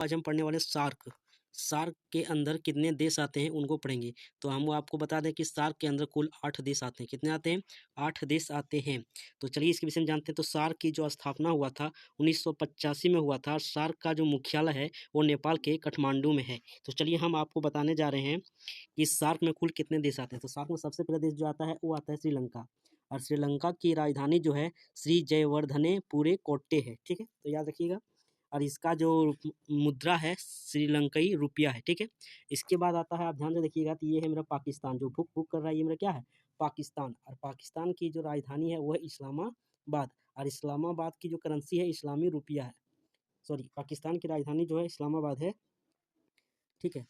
आज हम पढ़ने वाले सार्क। सार्क के अंदर कितने देश आते हैं उनको पढ़ेंगे। तो हम आपको बता दें कि सार्क के अंदर कुल 8 देश आते हैं। कितने आते हैं? 8 देश आते हैं। तो चलिए इसके विषय में जानते हैं। तो सार्क की जो स्थापना हुआ था 1985 में हुआ था। सार्क का जो मुख्यालय है वो नेपाल के काठमांडू में है। तो चलिए हम आपको बताने जा रहे हैं कि सार्क में कुल कितने देश आते हैं। तो सार्क में सबसे पहला देश जो आता है वो आता है श्रीलंका। और श्रीलंका की राजधानी जो है श्री जयवर्धने पूरे कोट्टे है। ठीक है, तो याद रखिएगा। और इसका जो मुद्रा है श्रीलंकाई रुपया है। ठीक है, इसके बाद आता है, आप ध्यान से देखिएगा, तो ये है मेरा पाकिस्तान। जो भुक भुक कर रहा है ये मेरा क्या है? पाकिस्तान। और पाकिस्तान की जो राजधानी है वो है इस्लामाबाद। और इस्लामाबाद की जो करेंसी है इस्लामी रुपया है। सॉरी, पाकिस्तान की राजधानी जो है इस्लामाबाद है। ठीक है,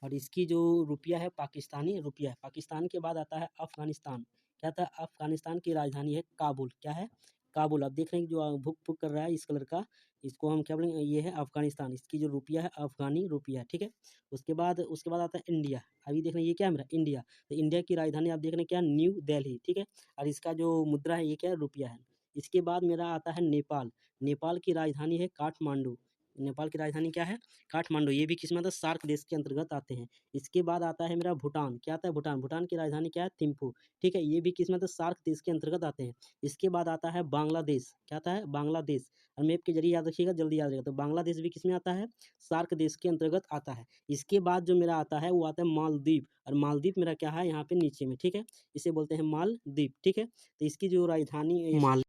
और इसकी जो रुपया है पाकिस्तानी रुपया है। पाकिस्तान के बाद आता है अफगानिस्तान। क्या था? अफगानिस्तान की राजधानी है काबुल। क्या है? काबुल। आप देख रहे हैं कि जो भुक भुक कर रहा है इस कलर का, इसको हम क्या बोलेंगे? ये है अफगानिस्तान। इसकी जो रुपया है अफगानी रुपया। ठीक है, उसके बाद आता है इंडिया। अभी देख रहे हैं ये क्या है मेरा? इंडिया। तो इंडिया की राजधानी आप देख रहे हैं क्या? न्यू दिल्ली। ठीक है, और इसका जो मुद्रा है ये क्या है? रुपया है। इसके बाद मेरा आता है नेपाल। नेपाल की राजधानी है काठमांडू। नेपाल की राजधानी क्या है? काठमांडू। ये भी किस में आता है? सार्क देश के अंतर्गत आते हैं। इसके बाद आता है मेरा भूटान। क्या आता है? भूटान। भूटान की राजधानी क्या है? थिम्पू। ठीक है, ये भी किस में आता है? सार्क देश के अंतर्गत आते हैं। इसके बाद आता है बांग्लादेश। क्या आता है? बांग्लादेश। और मैप के जरिए याद रखिएगा, जल्दी याद रखिएगा। तो बांग्लादेश भी किस में आता है? सार्क देश के अंतर्गत आता है। इसके बाद जो मेरा आता है वो आता है मालदीव। और मालदीव मेरा क्या है? यहाँ पे नीचे में। ठीक है, इसे बोलते हैं मालदीव। ठीक है, तो इसकी जो राजधानी माल